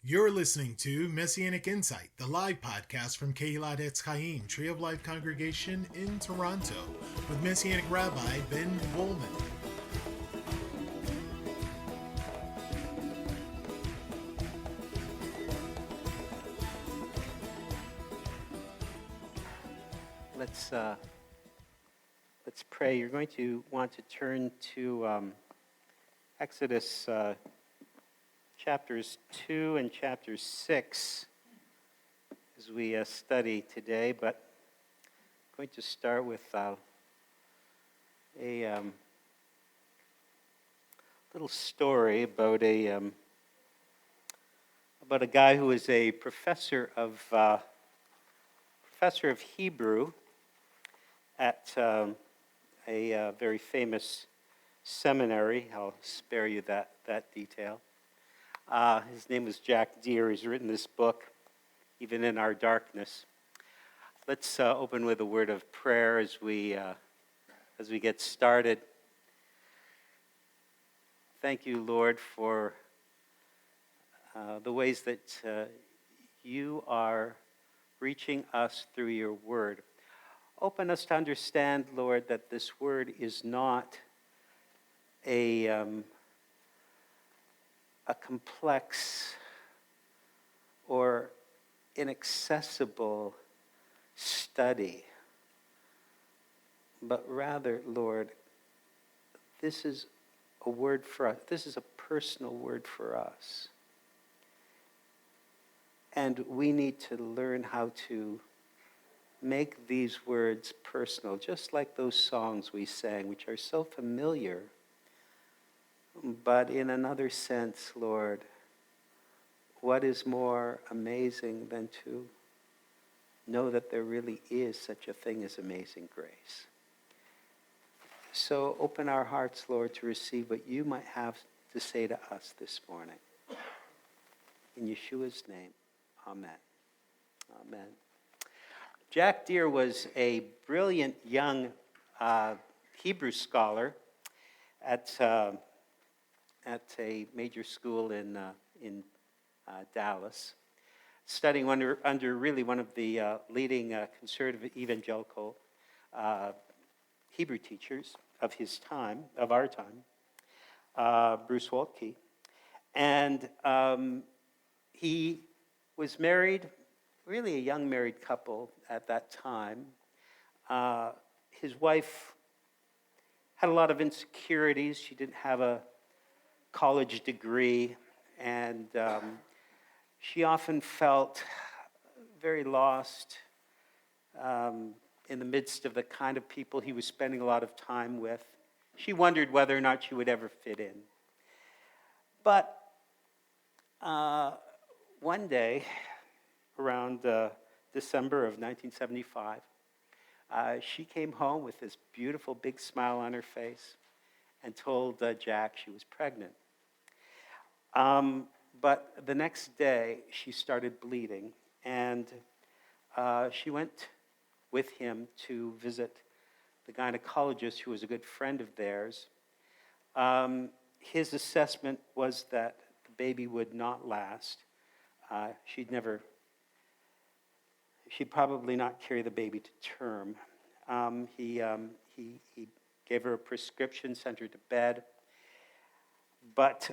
You're listening to Messianic Insight, the live podcast from Kehilat Etz Chaim, Tree of Life Congregation in Toronto, with Messianic Rabbi Ben Woolman. Let's pray. You're going to want to turn to Exodus chapters 2 and chapter 6 as we study today, but I'm going to start with a little story about a guy who was a professor of Hebrew at a very famous seminary. I'll spare you that detail. His name was Jack Deere. He's written this book, Even in Our Darkness. Let's open with a word of prayer as we get started. Thank you, Lord, for the ways that you are reaching us through your word. Open us to understand, Lord, that this word is not a complex or inaccessible study, but rather, Lord, this is a word for us. This is a personal word for us. And we need to learn how to make these words personal, just like those songs we sang, which are so familiar. But in another sense, Lord, what is more amazing than to know that there really is such a thing as amazing grace? So open our hearts, Lord, to receive what you might have to say to us this morning. In Yeshua's name, amen. Amen. Jack Deere was a brilliant young Hebrew scholar at a major school in Dallas, studying under really one of the leading conservative evangelical Hebrew teachers of his time, of our time, Bruce Waltke. And he was married, really a young married couple at that time. His wife had a lot of insecurities. She didn't have a college degree, and she often felt very lost in the midst of the kind of people he was spending a lot of time with. She wondered whether or not she would ever fit in. But one day, around December of 1975, she came home with this beautiful big smile on her face and told Jack she was pregnant. But the next day, she started bleeding, and she went with him to visit the gynecologist, who was a good friend of theirs. His assessment was that the baby would not last. She'd probably not carry the baby to term. He gave her a prescription, sent her to bed. But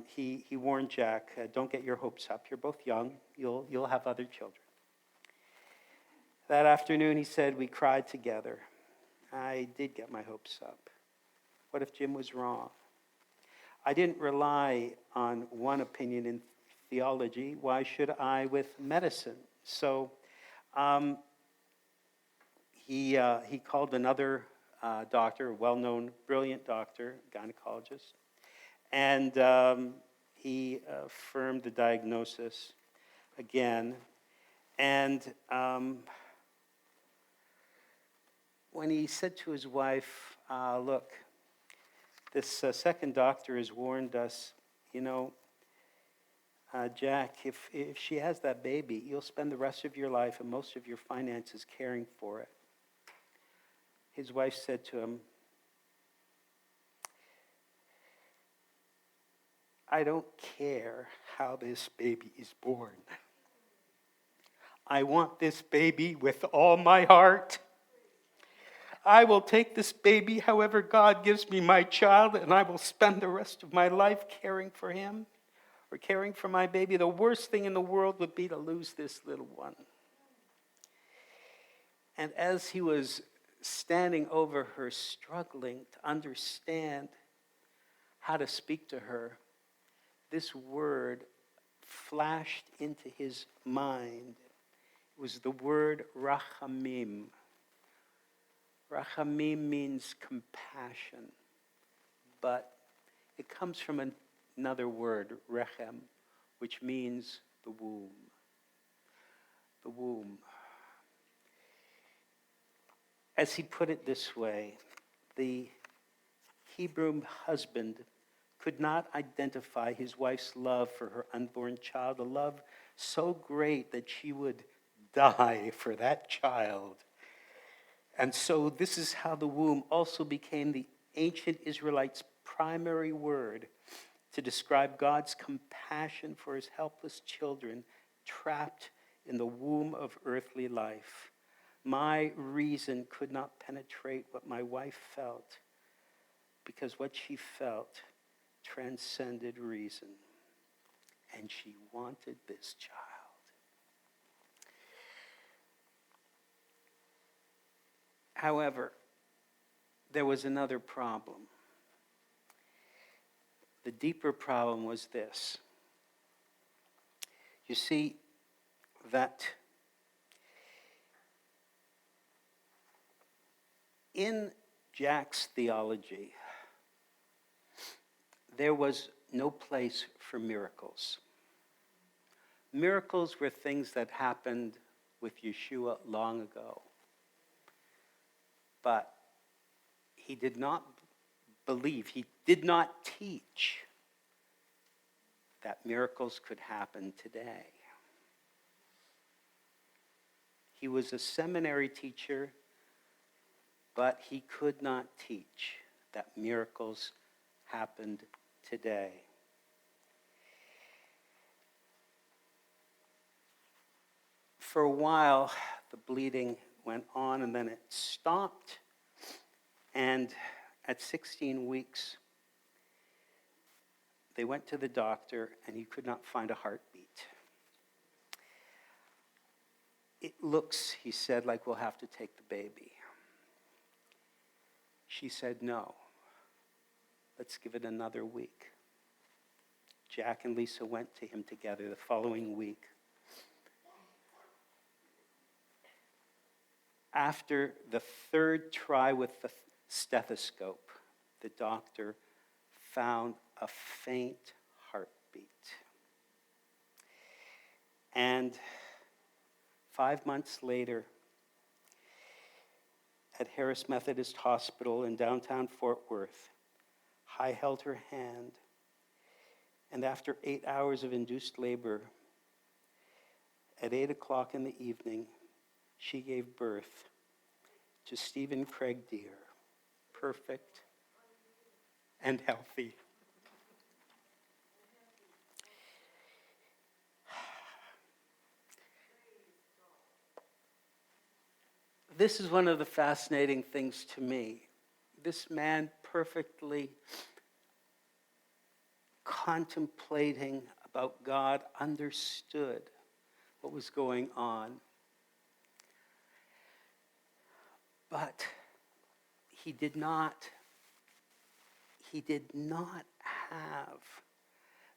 he warned Jack, don't get your hopes up. You're both young. You'll have other children. That afternoon, he said, we cried together. I did get my hopes up. What if Jim was wrong? I didn't rely on one opinion in theology. Why should I with medicine? So he called another doctor, a well-known, brilliant doctor, gynecologist, and he affirmed the diagnosis again. And when he said to his wife, look, this second doctor has warned us, Jack, if she has that baby, you'll spend the rest of your life and most of your finances caring for it. His wife said to him, I don't care how this baby is born. I want this baby with all my heart. I will take this baby however God gives me my child, and I will spend the rest of my life caring for him or caring for my baby. The worst thing in the world would be to lose this little one. And as he was standing over her, struggling to understand how to speak to her, this word flashed into his mind. It was the word rachamim. Rachamim means compassion, but it comes from another word, rechem, which means the womb. The womb. As he put it this way, the Hebrew husband could not identify his wife's love for her unborn child, a love so great that she would die for that child. And so this is how the womb also became the ancient Israelites' primary word to describe God's compassion for his helpless children trapped in the womb of earthly life. My reason could not penetrate what my wife felt, because what she felt transcended reason, and she wanted this child. However, there was another problem. The deeper problem was this. You see, that in Jack's theology, there was no place for miracles. Miracles were things that happened with Yeshua long ago. But he did not believe, he did not teach that miracles could happen today. He was a seminary teacher, but he could not teach that miracles happened today. For a while, the bleeding went on, and then it stopped. And at 16 weeks, they went to the doctor, and he could not find a heartbeat. It looks, he said, like we'll have to take the baby. She said, no. Let's give it another week. Jack and Lisa went to him together the following week. After the third try with the stethoscope, the doctor found a faint heartbeat. And 5 months later, at Harris Methodist Hospital in downtown Fort Worth, I held her hand, and after 8 hours of induced labor, at 8 o'clock in the evening, she gave birth to Stephen Craig Deere, perfect and healthy. This is one of the fascinating things to me. This man perfectly contemplating about God understood what was going on. But he did not have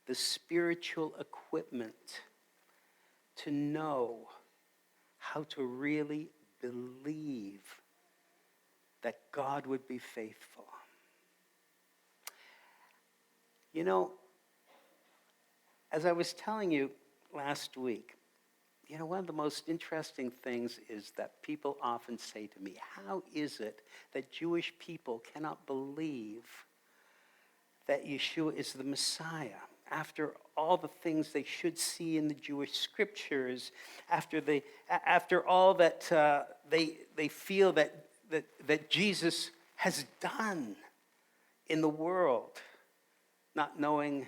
the spiritual equipment to know how to really believe that God would be faithful. You know, as I was telling you last week, one of the most interesting things is that people often say to me, how is it that Jewish people cannot believe that Yeshua is the Messiah? After all the things they should see in the Jewish scriptures, after all that they feel that Jesus has done in the world, not knowing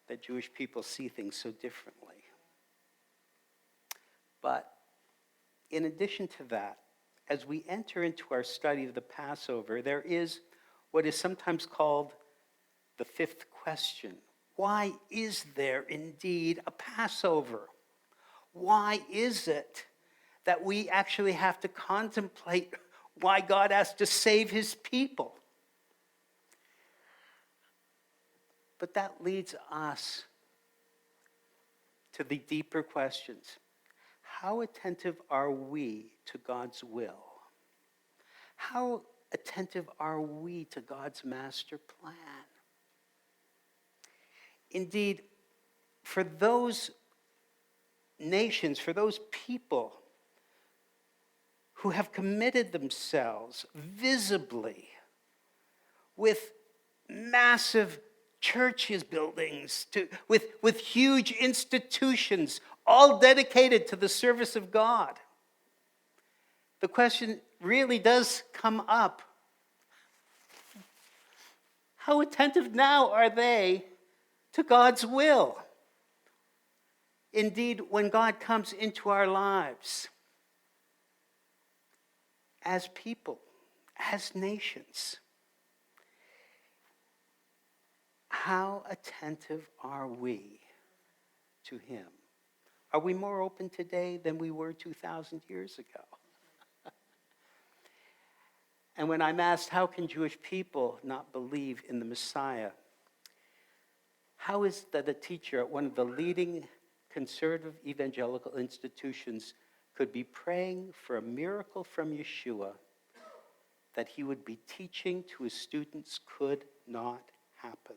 that Jewish people see things so differently. But in addition to that, as we enter into our study of the Passover, there is what is sometimes called the fifth question. Why is there indeed a Passover? Why is it that we actually have to contemplate why God has to save his people? But that leads us to the deeper questions. How attentive are we to God's will? How attentive are we to God's master plan? Indeed, for those nations, for those people who have committed themselves visibly with massive churches, buildings, with huge institutions, all dedicated to the service of God, the question really does come up. How attentive now are they to God's will? Indeed, when God comes into our lives, as people, as nations, how attentive are we to him? Are we more open today than we were 2,000 years ago? And when I'm asked, how can Jewish people not believe in the Messiah? How is it that a teacher at one of the leading conservative evangelical institutions could be praying for a miracle from Yeshua that he would be teaching to his students could not happen?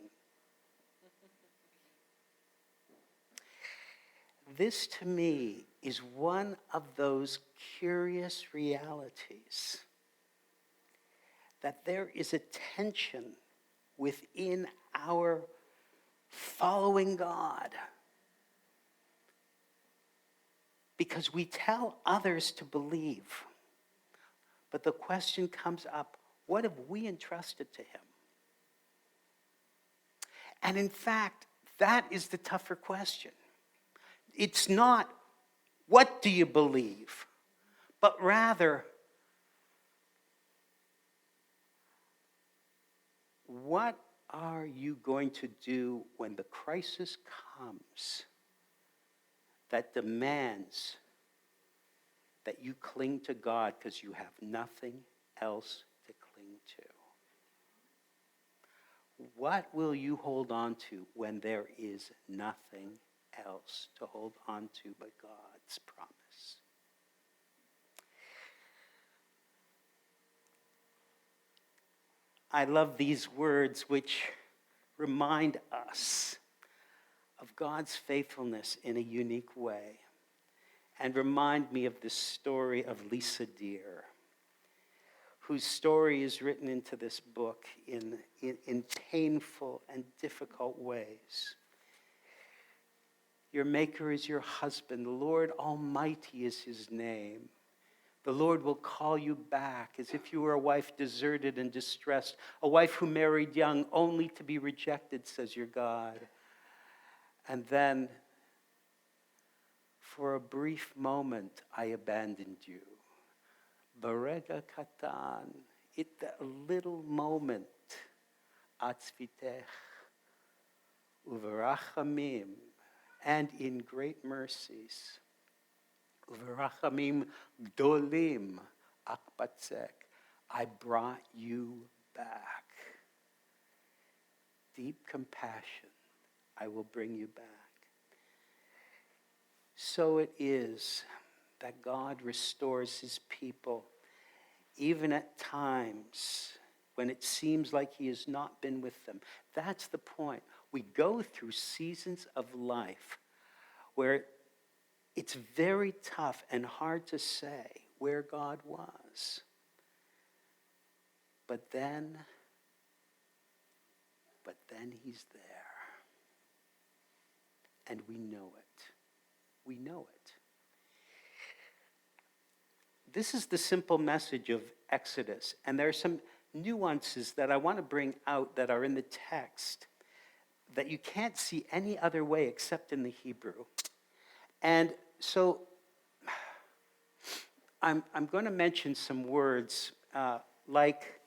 This, to me, is one of those curious realities that there is a tension within our following God. Because we tell others to believe, but the question comes up, what have we entrusted to him? And in fact, that is the tougher question. It's not, what do you believe? But rather, what are you going to do when the crisis comes that demands that you cling to God because you have nothing else to cling to? What will you hold on to when there is nothing else to hold on to but God's promise? I love these words which remind us of God's faithfulness in a unique way and remind me of the story of Lisa Deer, whose story is written into this book in painful and difficult ways. Your Maker is your husband. The Lord Almighty is his name. The Lord will call you back as if you were a wife deserted and distressed, a wife who married young only to be rejected, says your God. And then, for a brief moment, I abandoned you. Barega katan, a little moment, atzvitech, uverachamim, and in great mercies, uverachamim gdolim akbatzek, I brought you back. Deep compassion, I will bring you back. So it is that God restores his people, even at times when it seems like he has not been with them. That's the point. We go through seasons of life where it's very tough and hard to say where God was. But then he's there. And we know it. We know it. This is the simple message of Exodus. And there are some nuances that I want to bring out that are in the text that you can't see any other way except in the Hebrew. And so I'm going to mention some words like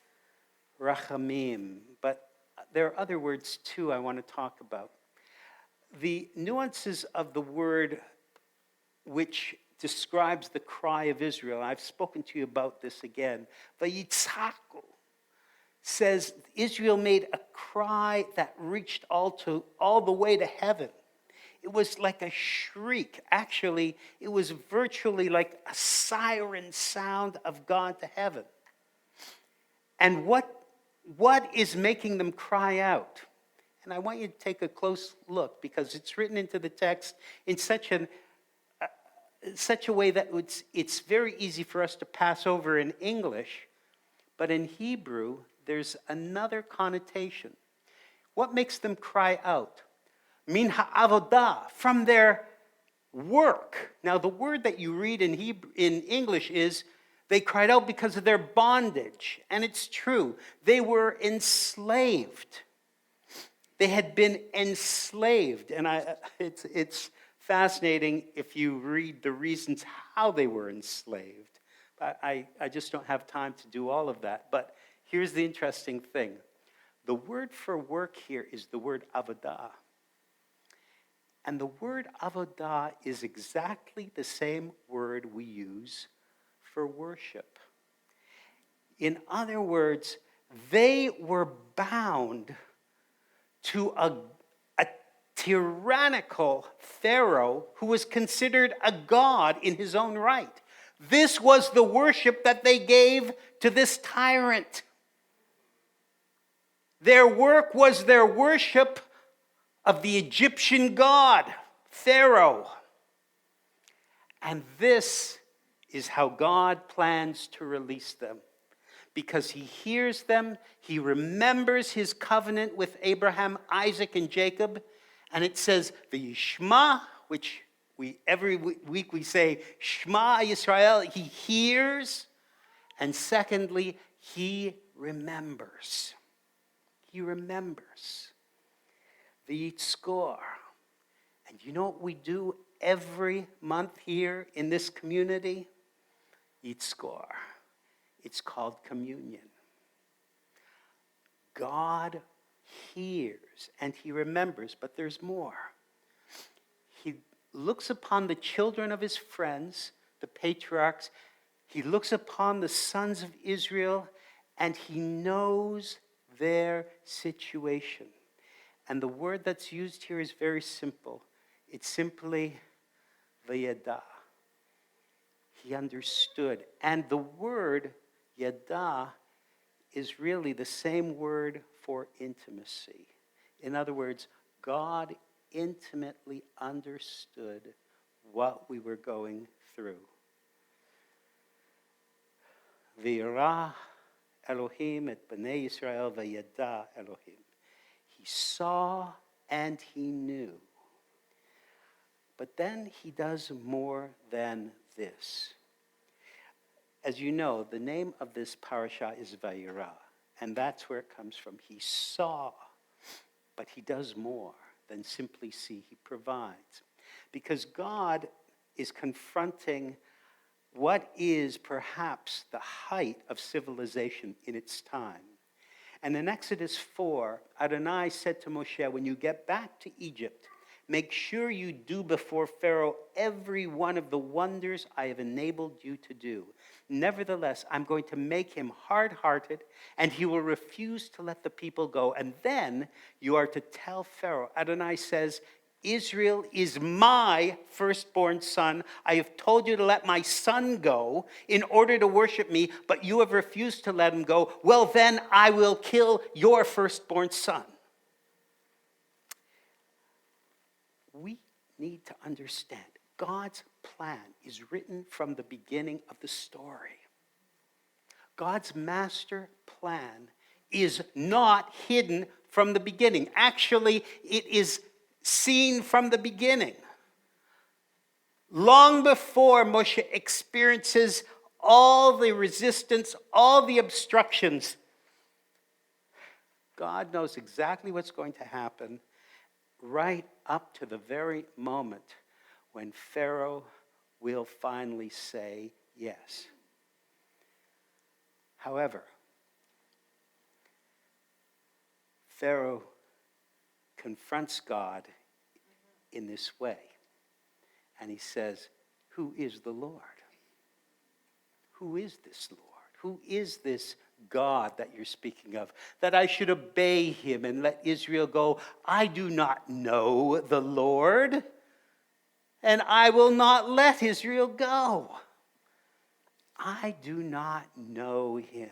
rachamim, but there are other words too I want to talk about. The nuances of the word which describes the cry of Israel, I've spoken to you about this again, vayitzaku, says Israel made a cry that reached all the way to heaven. It was like a shriek. Actually, it was virtually like a siren sound of God to heaven. And what is making them cry out? And I want you to take a close look because it's written into the text in such a way that it's very easy for us to pass over in English, but in Hebrew, there's another connotation. What makes them cry out? Min ha'avodah, from their work. Now, the word that you read in English is they cried out because of their bondage. And it's true. They were enslaved. They had been enslaved. And it's fascinating if you read the reasons how they were enslaved. I just don't have time to do all of that. But here's the interesting thing. The word for work here is the word avodah. And the word avodah is exactly the same word we use for worship. In other words, they were bound to a tyrannical Pharaoh who was considered a god in his own right. This was the worship that they gave to this tyrant. Their work was their worship of the Egyptian god, Pharaoh. And this is how God plans to release them. Because he hears them, he remembers his covenant with Abraham, Isaac, and Jacob. And it says, the Yishma, which every week we say, Shema Yisrael, he hears. And secondly, he remembers. He remembers. The Yitzkor. And you know what we do every month here in this community? Yitzkor. It's called communion. God hears and he remembers, but there's more. He looks upon the children of his friends, the patriarchs. He looks upon the sons of Israel and he knows their situation. And the word that's used here is very simple. It's simply vayada. He understood. And the word yada is really the same word for intimacy. In other words, God intimately understood what we were going through. V'yirah Elohim et bnei Yisrael v'yada Elohim. He saw and he knew. But then he does more than this. As you know, the name of this parasha is Vayirah, and that's where it comes from. He saw, but he does more than simply see. He provides. Because God is confronting what is perhaps the height of civilization in its time. And in Exodus 4, Adonai said to Moshe, when you get back to Egypt, make sure you do before Pharaoh every one of the wonders I have enabled you to do. Nevertheless, I'm going to make him hard-hearted, and he will refuse to let the people go. And then you are to tell Pharaoh, Adonai says, Israel is my firstborn son. I have told you to let my son go in order to worship me, but you have refused to let him go. Well, then I will kill your firstborn son. We need to understand God's plan is written from the beginning of the story. God's master plan is not hidden from the beginning. Actually, it is seen from the beginning. Long before Moshe experiences all the resistance, all the obstructions, God knows exactly what's going to happen. right up to the very moment when Pharaoh will finally say yes. However, Pharaoh confronts God in this way. And he says, "Who is the Lord? Who is this Lord? Who is this God that you're speaking of, that I should obey him and let Israel go? I do not know the Lord, and I will not let Israel go. I do not know him."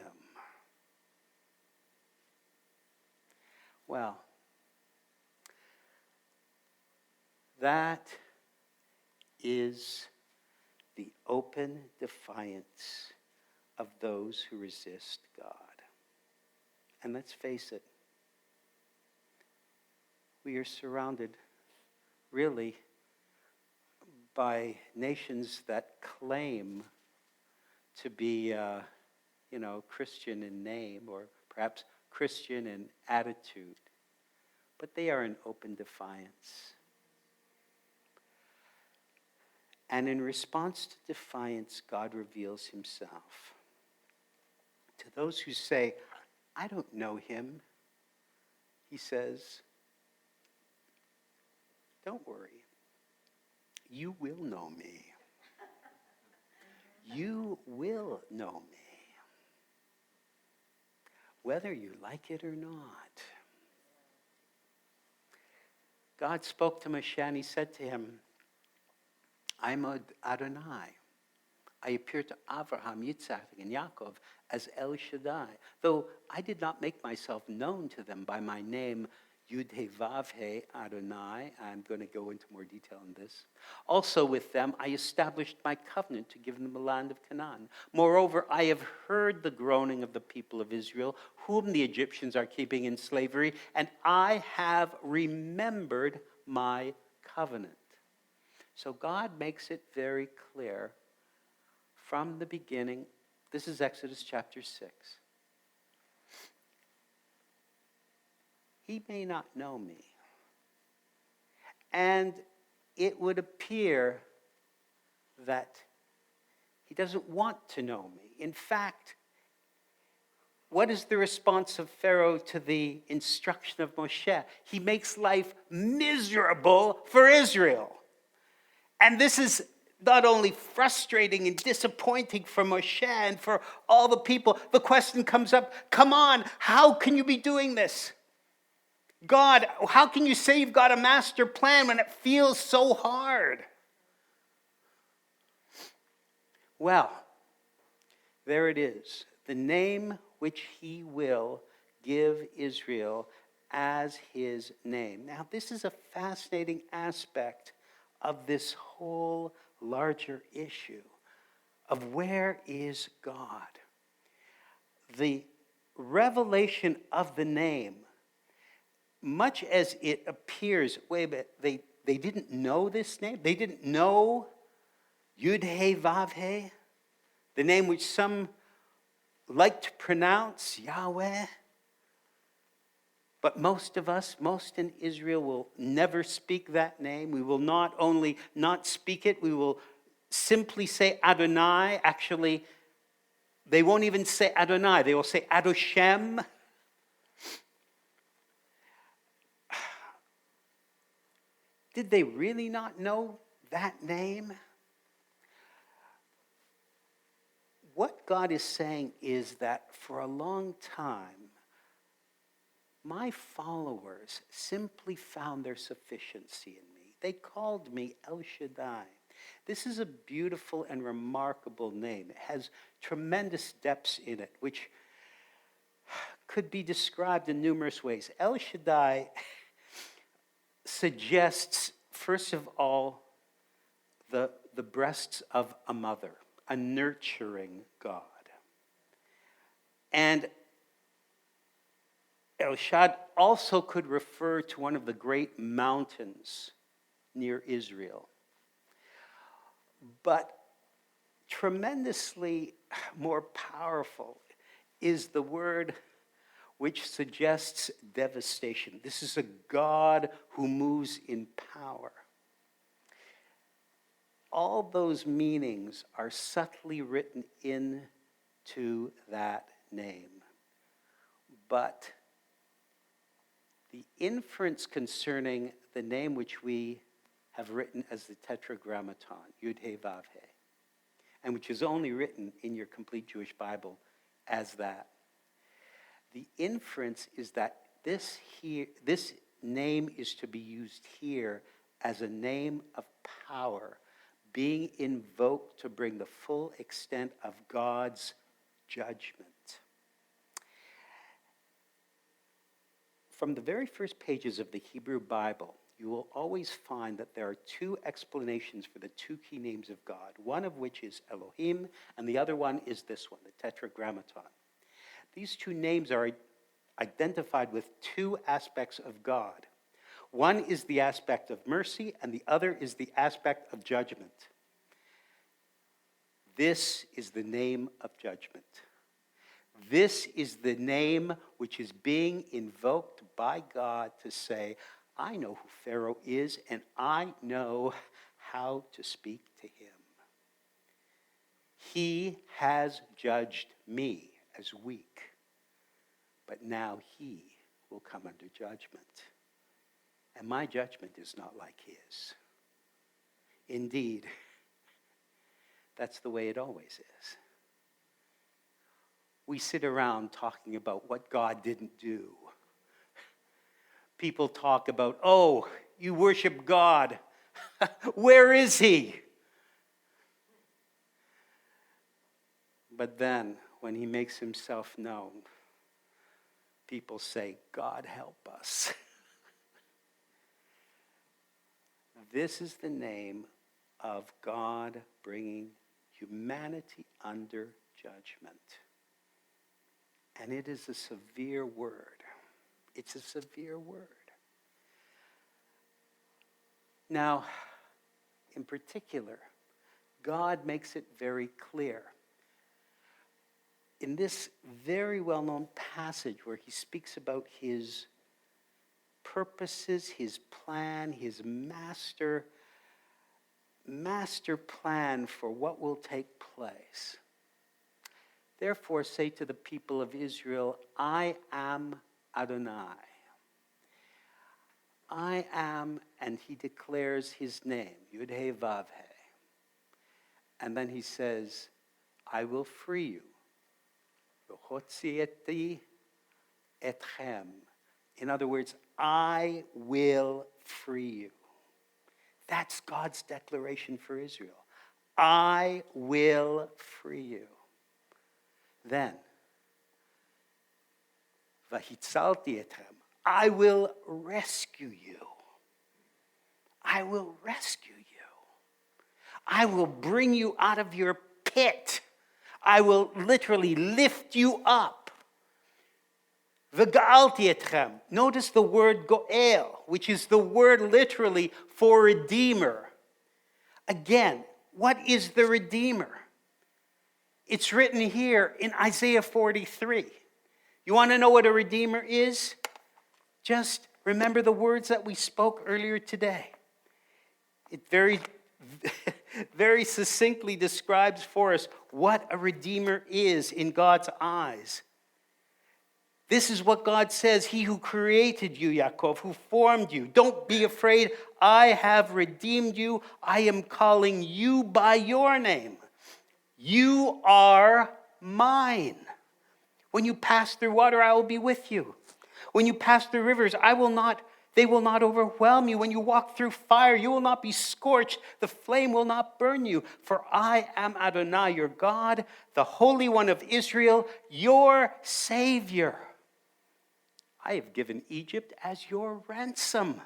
Well, that is the open defiance of those who resist God. And let's face it, we are surrounded really by nations that claim to be, Christian in name or perhaps Christian in attitude, but they are in open defiance. And in response to defiance, God reveals himself. To those who say, "I don't know him," he says, "Don't worry. You will know me. You will know me, whether you like it or not." God spoke to Moshe and he said to him, "I'm Adonai. I appeared to Abraham, Yitzhak, and Yaakov as El Shaddai, though I did not make myself known to them by my name, Yud-He-Vav-He Adonai." I'm going to go into more detail on this. "Also with them I established my covenant to give them the land of Canaan. Moreover, I have heard the groaning of the people of Israel, whom the Egyptians are keeping in slavery, and I have remembered my covenant." So God makes it very clear from the beginning. This is Exodus chapter 6. He may not know me. And it would appear that he doesn't want to know me. In fact, what is the response of Pharaoh to the instruction of Moshe? He makes life miserable for Israel. And this is not only frustrating and disappointing for Moshe and for all the people. The question comes up, come on, how can you be doing this? God, how can you say you've got a master plan when it feels so hard? Well, there it is. The name which he will give Israel as his name. Now, this is a fascinating aspect of this whole larger issue of where is God. The revelation of the name, much as it appears, wait a minute, they didn't know this name. They didn't know Yud-He-Vav-He, the name which some like to pronounce, Yahweh. But most of us, most in Israel, will never speak that name. We will not only not speak it, we will simply say Adonai. Actually, they won't even say Adonai. They will say Adoshem. Did they really not know that name? What God is saying is that for a long time, my followers simply found their sufficiency in me. They called me El Shaddai. This is a beautiful and remarkable name. It has tremendous depths in it, which could be described in numerous ways. El Shaddai suggests, first of all, the breasts of a mother, a nurturing God. And El Shaddai also could refer to one of the great mountains near Israel. But tremendously more powerful is the word which suggests devastation. This is a God who moves in power. All those meanings are subtly written into that name. But the inference concerning the name which we have written as the Tetragrammaton, Yud He Vav He, and which is only written in your complete Jewish Bible as that, the inference is that this name is to be used here as a name of power, being invoked to bring the full extent of God's judgment. From the very first pages of the Hebrew Bible, you will always find that there are two explanations for the two key names of God, one of which is Elohim, and the other one is this one, the Tetragrammaton. These two names are identified with two aspects of God. One is the aspect of mercy, and the other is the aspect of judgment. This is the name of judgment. This is the name which is being invoked by God to say, I know who Pharaoh is, and I know how to speak to him. He has judged me as weak, but now he will come under judgment. And my judgment is not like his. Indeed, that's the way it always is. We sit around talking about what God didn't do. People talk about, oh, you worship God. Where is he? But then, when he makes himself known, people say, God help us. This is the name of God bringing humanity under judgment. And it is a severe word. It's a severe word. Now, in particular, God makes it very clear. In this very well-known passage where he speaks about his purposes, his plan, his master plan for what will take place. Therefore, say to the people of Israel, I am Adonai. I am, and he declares his name, Yud He Vav He. And then he says, I will free you. V'hotzieti etchem. In other words, I will free you. That's God's declaration for Israel. I will free you. Then, Vahitzalti etchem. I will rescue you. I will rescue you. I will bring you out of your pit. I will literally lift you up. V'ga'alti etchem. Notice the word go'el, which is the word literally for redeemer. Again, what is the redeemer? It's written here in Isaiah 43. You want to know what a redeemer is? Just remember the words that we spoke earlier today. It very, very succinctly describes for us what a redeemer is in God's eyes. This is what God says, he who created you, Yaakov, who formed you. Don't be afraid. I have redeemed you. I am calling you by your name. You are mine. When you pass through water, I will be with you. When you pass through rivers, they will not overwhelm you. When you walk through fire, you will not be scorched. The flame will not burn you. For I am Adonai, your God, the Holy One of Israel, your Savior. I have given Egypt as your ransom,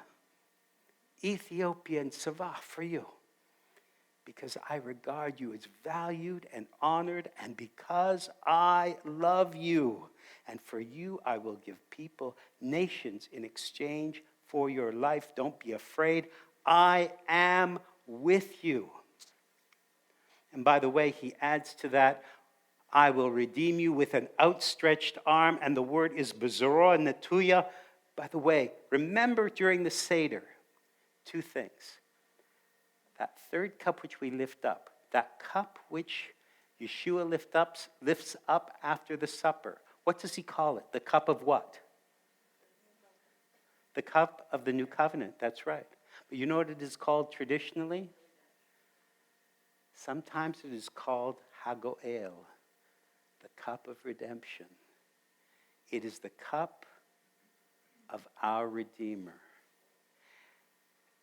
Ethiopia and Saba for you, because I regard you as valued and honored, and because I love you. And for you, I will give people, nations in exchange for your life. Don't be afraid. I am with you. And by the way, he adds to that, I will redeem you with an outstretched arm, and the word is bezorah netuya. By the way, remember during the Seder, two things. That third cup which we lift up, that cup which Yeshua lifts up after the supper. What does he call it? The cup of what? The cup of the new covenant, that's right. But you know what it is called traditionally? Sometimes it is called Hagoel, the cup of redemption. It is the cup of our Redeemer.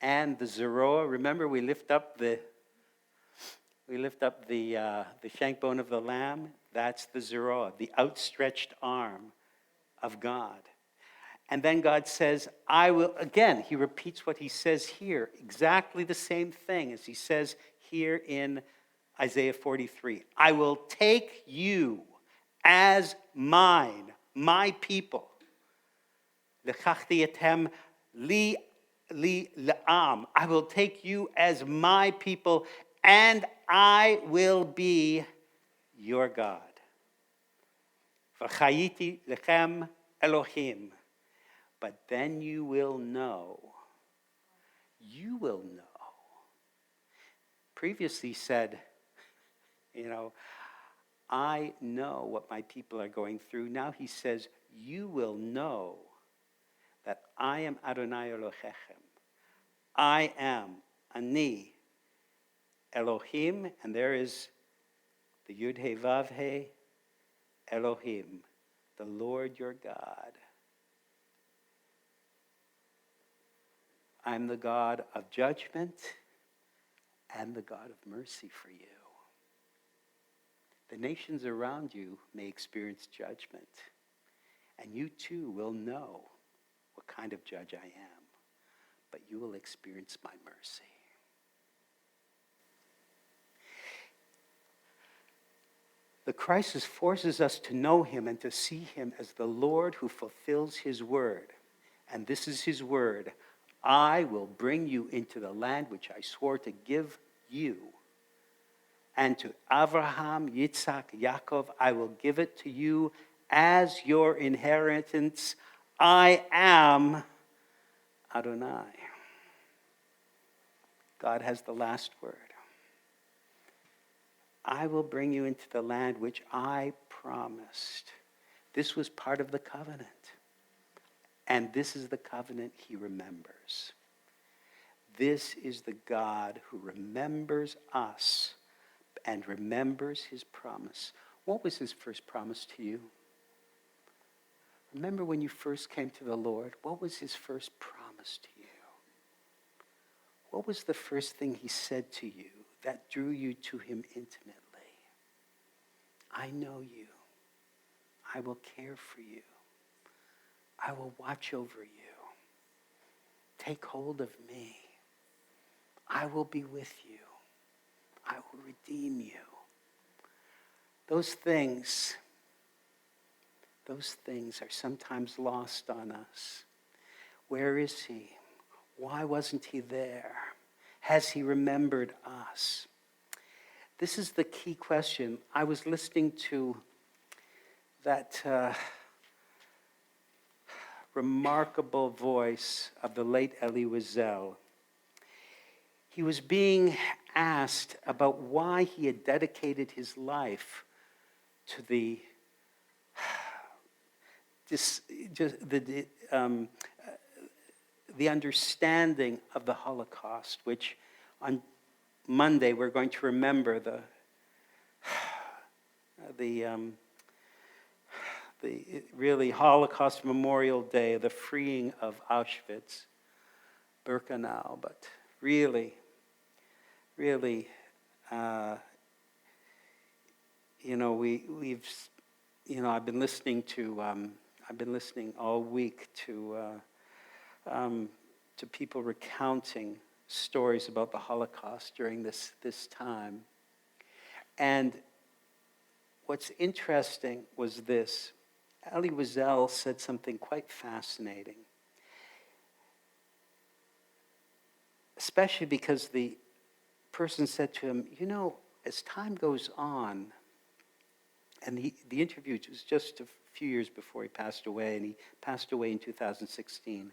And the Zeroah, remember we lift up the shank bone of the lamb. That's the Zeroah, the outstretched arm of God. And then God says, I will, again, he repeats what he says here, exactly the same thing as he says here in Isaiah 43. I will take you as mine, my people. L'chachti etem li la'am. I will take you as my people, and I will be your God. V'chayiti lechem Elohim. But then you will know. Previously said, I know what my people are going through. Now he says, you will know that I am Adonai Elohechem. I am Ani Elohim, and there is the Yud He Vav He Elohim, the Lord your God. I'm the God of judgment and the God of mercy for you. The nations around you may experience judgment, and you too will know what kind of judge I am, but you will experience my mercy. The crisis forces us to know him and to see him as the Lord who fulfills his word. And this is his word. I will bring you into the land which I swore to give you. And to Abraham, Yitzhak, Yaakov, I will give it to you as your inheritance. I am Adonai. God has the last word. I will bring you into the land which I promised. This was part of the covenant. And this is the covenant he remembers. This is the God who remembers us and remembers his promise. What was his first promise to you? Remember when you first came to the Lord? What was his first promise to you? What was the first thing he said to you that drew you to him intimately? I know you. I will care for you. I will watch over you. Take hold of me. I will be with you. I will redeem you. Those things are sometimes lost on us. Where is he? Why wasn't he there? Has he remembered us? This is the key question. I was listening to that remarkable voice of the late Elie Wiesel. He was being asked about why he had dedicated his life to the understanding of the Holocaust, which on Monday we're going to remember the really Holocaust Memorial Day, the freeing of Auschwitz, Birkenau, but really, I've been listening all week to people recounting stories about the Holocaust during this time. And what's interesting was this. Elie Wiesel said something quite fascinating, especially because the person said to him, as time goes on And the interview was just a few years before he passed away, and he passed away in 2016.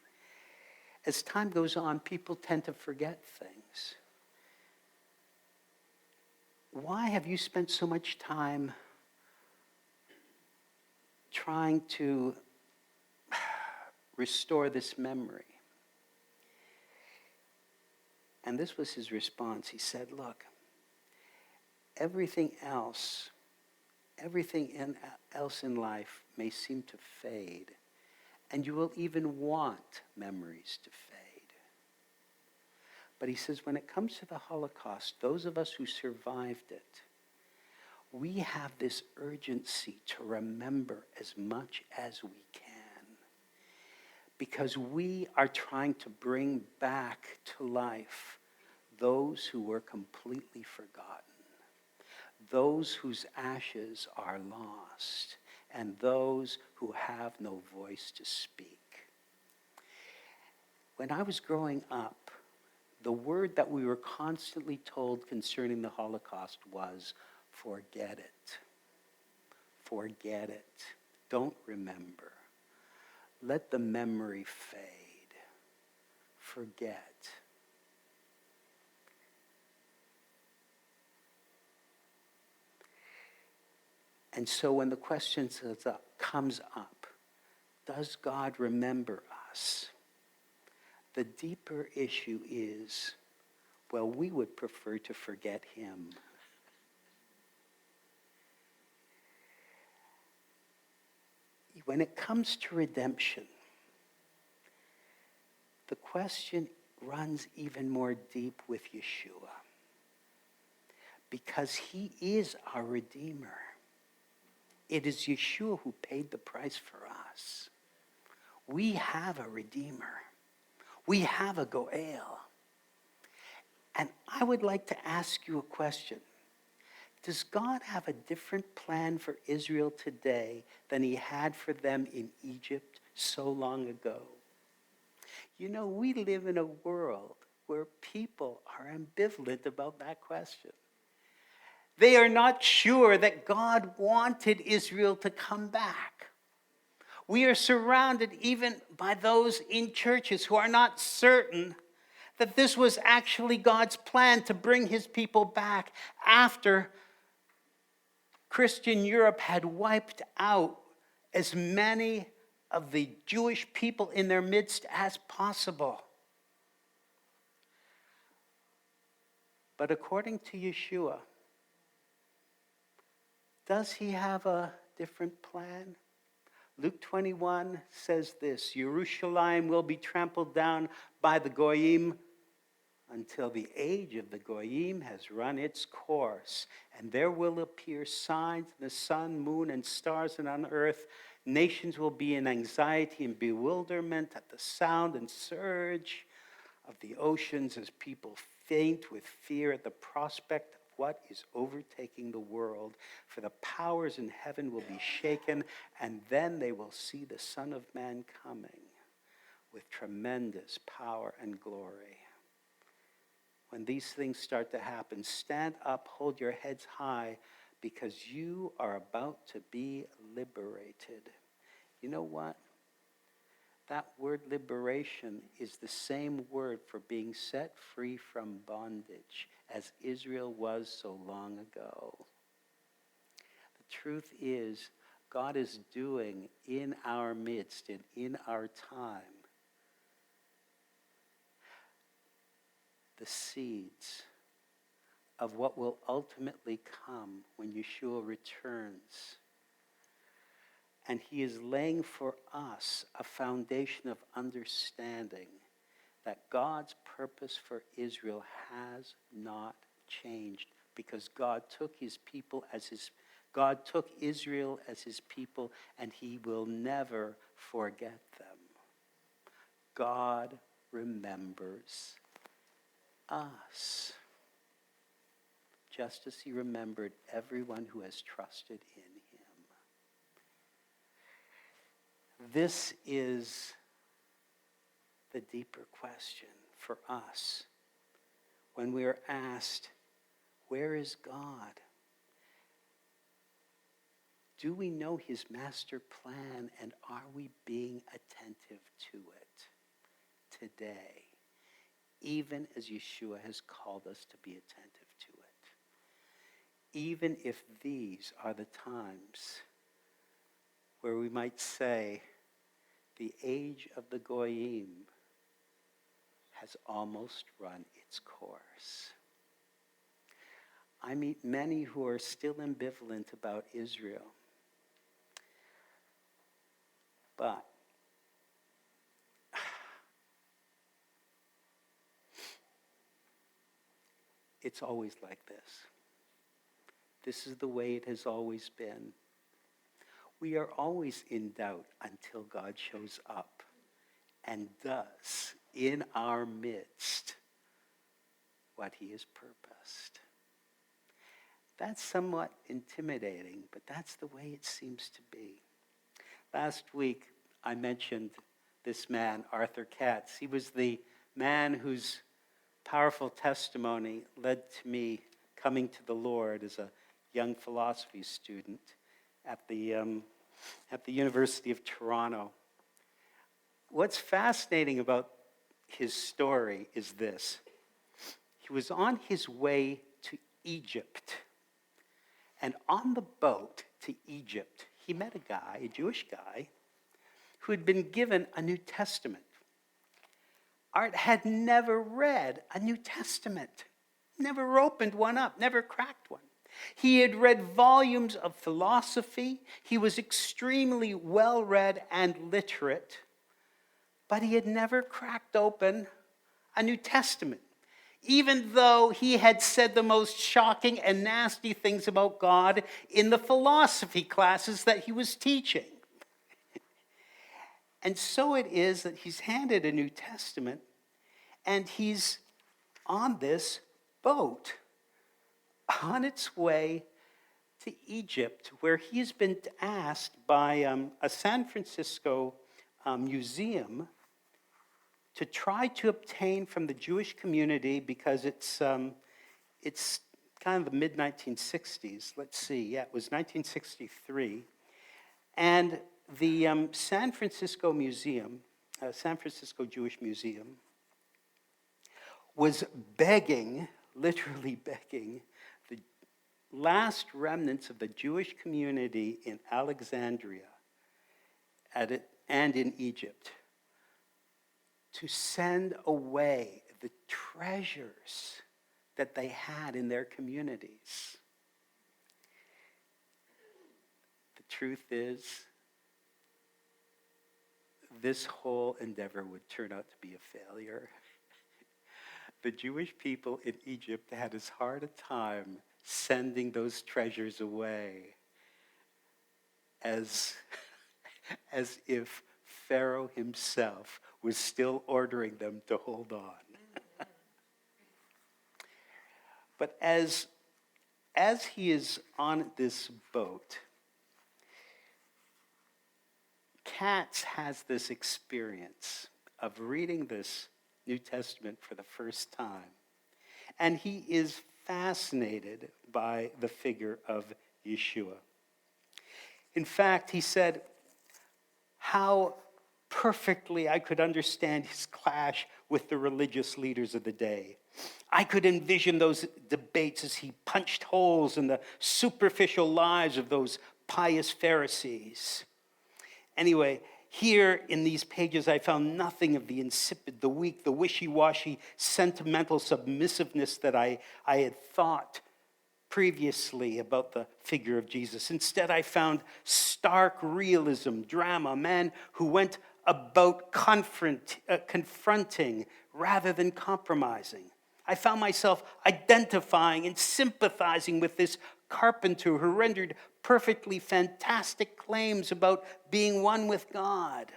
As time goes on, people tend to forget things. Why have you spent so much time trying to restore this memory? And this was his response. He said, look, everything else in life may seem to fade, and you will even want memories to fade. But he says, when it comes to the Holocaust, those of us who survived it, we have this urgency to remember as much as we can, because we are trying to bring back to life those who were completely forgotten, those whose ashes are lost, and those who have no voice to speak. When I was growing up, the word that we were constantly told concerning the Holocaust was, forget it. Forget it. Don't remember. Let the memory fade. Forget. And so when the question comes up, does God remember us? The deeper issue is, well, we would prefer to forget him. When it comes to redemption, the question runs even more deep with Yeshua, because he is our Redeemer. It is Yeshua who paid the price for us. We have a Redeemer. We have a Goel. And I would like to ask you a question. Does God have a different plan for Israel today than he had for them in Egypt so long ago? You know, we live in a world where people are ambivalent about that question. They are not sure that God wanted Israel to come back. We are surrounded even by those in churches who are not certain that this was actually God's plan to bring his people back after Christian Europe had wiped out as many of the Jewish people in their midst as possible. But according to Yeshua, does he have a different plan? Luke 21 says this, Jerusalem will be trampled down by the Goyim until the age of the Goyim has run its course, and there will appear signs in the sun, moon, and stars, and on earth. Nations will be in anxiety and bewilderment at the sound and surge of the oceans as people faint with fear at the prospect of what is overtaking the world. For the powers in heaven will be shaken, and then they will see the Son of Man coming with tremendous power and glory. When these things start to happen, stand up, hold your heads high, because you are about to be liberated. You know what? That word liberation is the same word for being set free from bondage as Israel was so long ago. The truth is, God is doing in our midst and in our time the seeds of what will ultimately come when Yeshua returns. And he is laying for us a foundation of understanding that God's purpose for Israel has not changed, because God took Israel as his people, and he will never forget them. God remembers us, just as he remembered everyone who has trusted in him. This is the deeper question for us when we are asked, where is God? do we know his master plan, and are we being attentive to it today, even as Yeshua has called us to be attentive to it? Even if these are the times where we might say the age of the Goyim has almost run its course. I meet many who are still ambivalent about Israel. But it's always like this. This is the way it has always been. We are always in doubt until God shows up and does in our midst what he has purposed. That's somewhat intimidating, but that's the way it seems to be. Last week, I mentioned this man, Arthur Katz. He was the man whose powerful testimony led to me coming to the Lord as a young philosophy student at the University of Toronto. What's fascinating about his story is this. He was on his way to Egypt. And on the boat to Egypt, he met a guy, a Jewish guy, who had been given a New Testament. Art had never read a New Testament, never opened one up, never cracked one. He had read volumes of philosophy. He was extremely well-read and literate, but he had never cracked open a New Testament, even though he had said the most shocking and nasty things about God in the philosophy classes that he was teaching. And so it is that he's handed a New Testament, and he's on this boat on its way to Egypt, where he's been asked by a San Francisco museum to try to obtain from the Jewish community, because it's kind of the mid-1960s. Let's see, yeah, it was 1963. And the San Francisco Museum, San Francisco Jewish Museum, was begging, literally begging, the last remnants of the Jewish community in Alexandria and in Egypt to send away the treasures that they had in their communities. The truth is, this whole endeavor would turn out to be a failure. The Jewish people in Egypt had as hard a time sending those treasures away as if Pharaoh himself was still ordering them to hold on. But as he is on this boat, Katz has this experience of reading this New Testament for the first time. And he is fascinated by the figure of Yeshua. In fact, he said, how perfectly I could understand his clash with the religious leaders of the day. I could envision those debates as he punched holes in the superficial lives of those pious Pharisees. Anyway, here in these pages, I found nothing of the insipid, the weak, the wishy-washy, sentimental submissiveness that I had thought previously about the figure of Jesus. Instead, I found stark realism, drama, a man who went about confronting rather than compromising. I found myself identifying and sympathizing with this carpenter who rendered perfectly fantastic claims about being one with God.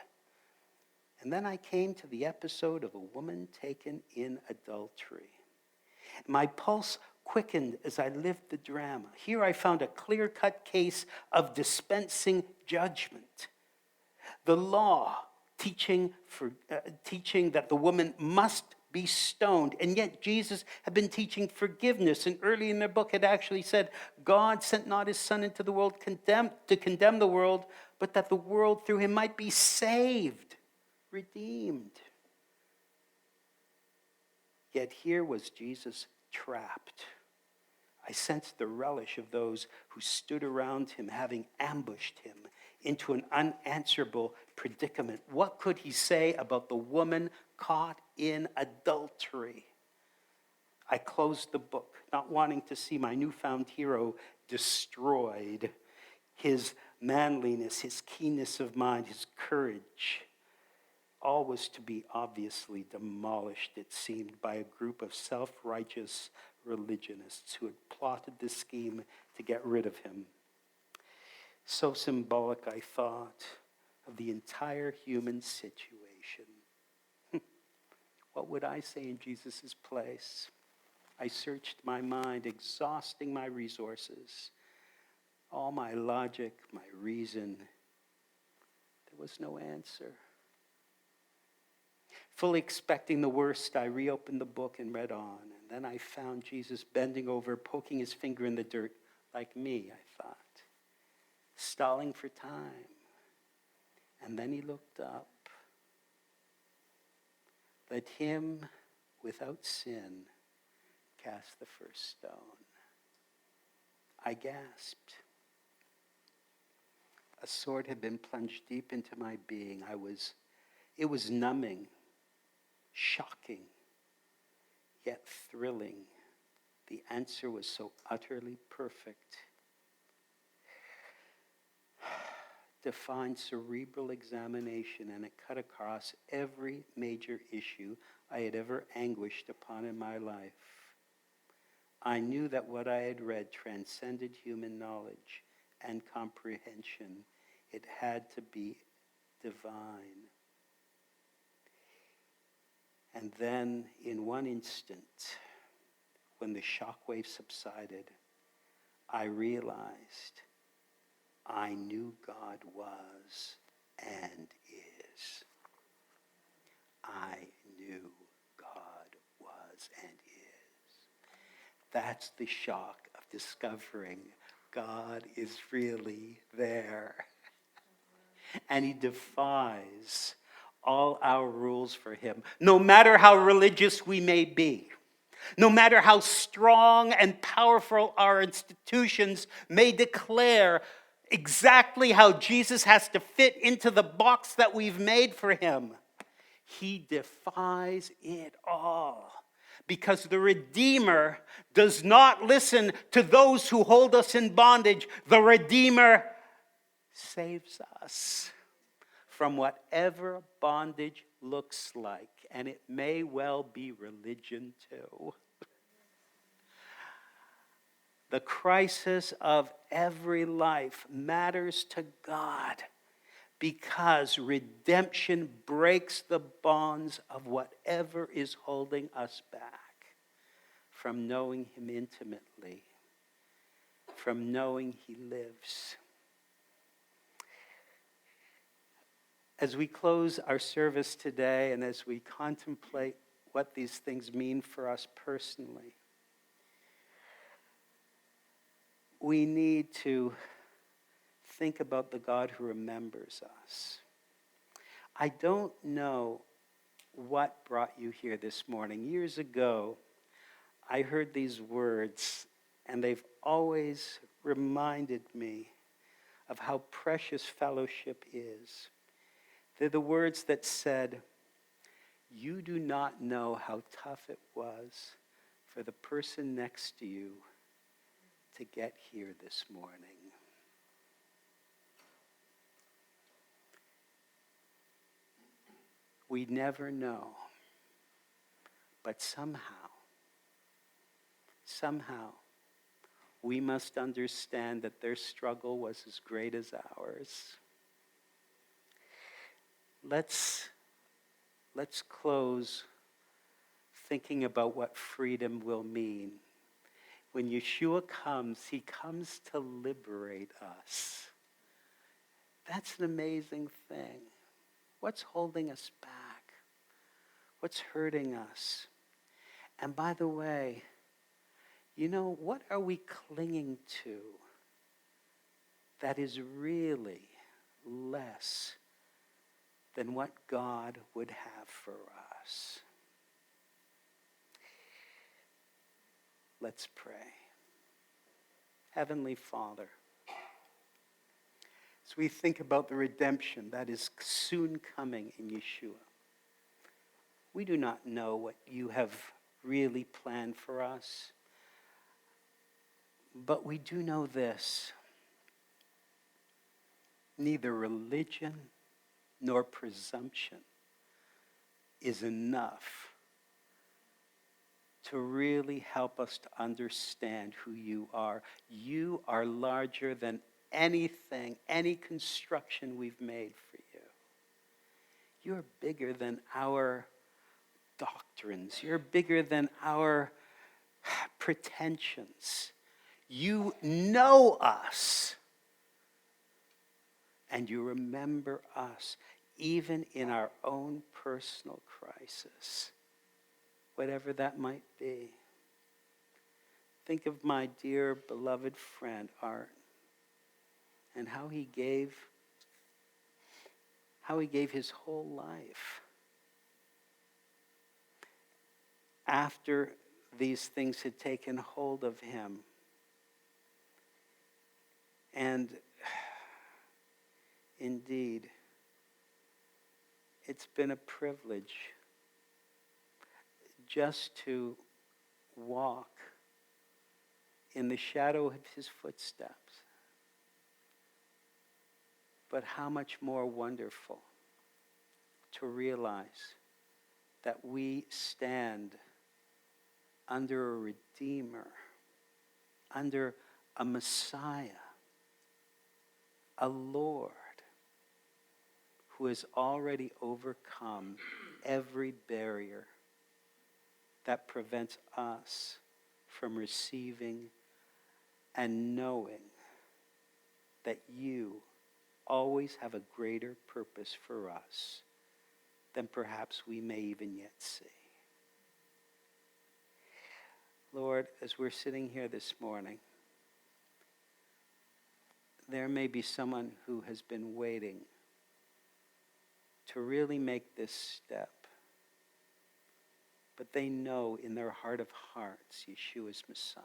And then I came to the episode of a woman taken in adultery. My pulse quickened as I lived the drama. Here I found a clear-cut case of dispensing judgment. The law teaching that the woman must be stoned. And yet Jesus had been teaching forgiveness. And early in their book it actually said, God sent not his son into the world to condemn the world, but that the world through him might be saved, redeemed. Yet here was Jesus trapped. I sensed the relish of those who stood around him, having ambushed him into an unanswerable predicament. What could he say about the woman caught in adultery? I closed the book, not wanting to see my newfound hero destroyed. His manliness, his keenness of mind, his courage, all was to be obviously demolished, it seemed, by a group of self-righteous religionists who had plotted this scheme to get rid of him. So symbolic, I thought, of the entire human situation. What would I say in Jesus' place? I searched my mind, exhausting my resources, all my logic, my reason. There was no answer. Fully expecting the worst, I reopened the book and read on. And then I found Jesus bending over, poking his finger in the dirt, like me, I thought, stalling for time. And then he looked up. Let him without sin cast the first stone. I gasped. A sword had been plunged deep into my being. It was numbing, shocking, yet thrilling. The answer was so utterly perfect. Defined cerebral examination, and it cut across every major issue I had ever anguished upon in my life. I knew that what I had read transcended human knowledge and comprehension. It had to be divine. And then, in one instant, when the shockwave subsided, I realized I knew God was and is. I knew God was and is. That's the shock of discovering God is really there. And he defies all our rules for him, no matter how religious we may be. No matter how strong and powerful our institutions may declare exactly how Jesus has to fit into the box that we've made for him, he defies it all. Because the Redeemer does not listen to those who hold us in bondage. The Redeemer saves us from whatever bondage looks like. And it may well be religion too. The crisis of every life matters to God because redemption breaks the bonds of whatever is holding us back from knowing him intimately, from knowing he lives. As we close our service today and as we contemplate what these things mean for us personally, we need to think about the God who remembers us. I don't know what brought you here this morning. Years ago, I heard these words, and they've always reminded me of how precious fellowship is. They're the words that said, "You do not know how tough it was for the person next to you to get here this morning." We never know, but somehow, we must understand that their struggle was as great as ours. Let's close thinking about what freedom will mean. When Yeshua comes, he comes to liberate us. That's an amazing thing. What's holding us back? What's hurting us? And by the way, what are we clinging to that is really less than what God would have for us? Let's pray. Heavenly Father, as we think about the redemption that is soon coming in Yeshua, we do not know what you have really planned for us, but we do know this: neither religion nor presumption is enough to really help us to understand who you are. You are larger than anything, any construction we've made for you. You're bigger than our doctrines. You're bigger than our pretensions. You know us. And you remember us, even in our own personal crisis, whatever that might be. Think of my dear beloved friend Art, and how he gave his whole life after these things had taken hold of him. And indeed, it's been a privilege just to walk in the shadow of his footsteps. But how much more wonderful to realize that we stand under a Redeemer, under a Messiah, a Lord who has already overcome every barrier that prevents us from receiving and knowing that you always have a greater purpose for us than perhaps we may even yet see. Lord, as we're sitting here this morning, there may be someone who has been waiting to really make this step, but they know in their heart of hearts Yeshua's Messiah.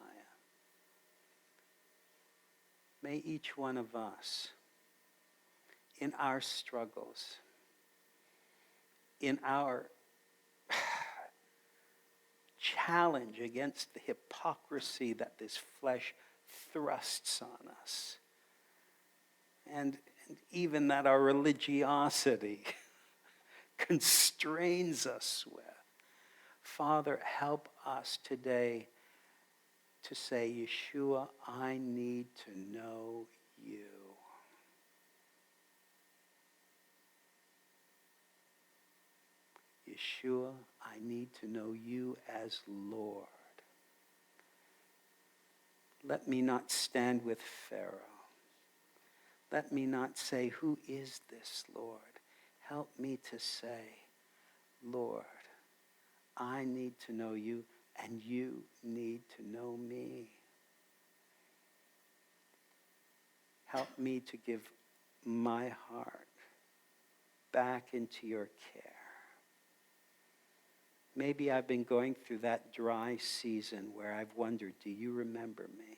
May each one of us, in our struggles, in our challenge against the hypocrisy that this flesh thrusts on us, and even that our religiosity constrains us with, Father, help us today to say, Yeshua, I need to know you. Yeshua, I need to know you as Lord. Let me not stand with Pharaoh. Let me not say, who is this Lord? Help me to say, Lord, I need to know you, and you need to know me. Help me to give my heart back into your care. Maybe I've been going through that dry season where I've wondered, do you remember me?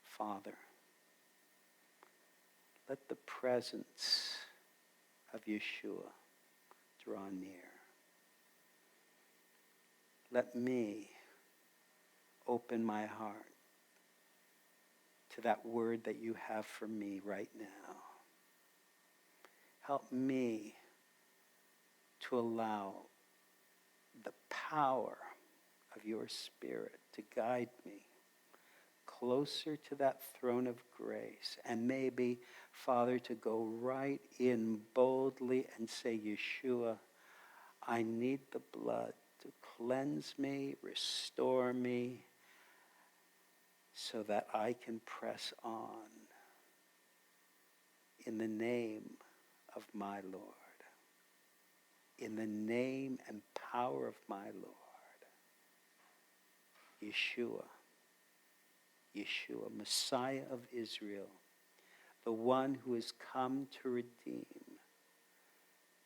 Father, let the presence of Yeshua draw near. Let me open my heart to that word that you have for me right now. Help me to allow the power of your Spirit to guide me closer to that throne of grace, and maybe, Father, to go right in boldly and say, Yeshua, I need the blood to cleanse me, restore me, so that I can press on in the name of my Lord. in the name and power of my Lord, Yeshua, Yeshua, Messiah of Israel, the one who has come to redeem.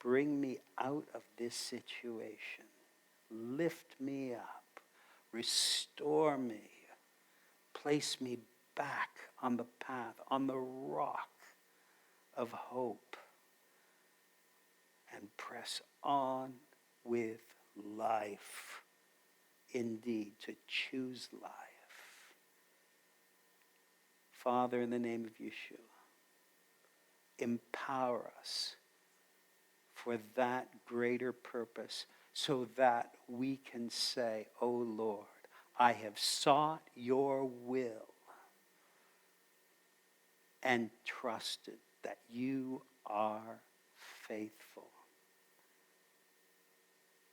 Bring me out of this situation. Lift me up. Restore me. Place me back on the path, on the rock of hope. And press on with life. Indeed, to choose life. Father, in the name of Yeshua, empower us for that greater purpose so that we can say, "O Lord, I have sought your will and trusted that you are faithful."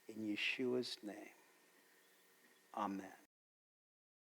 In Yeshua's name, amen.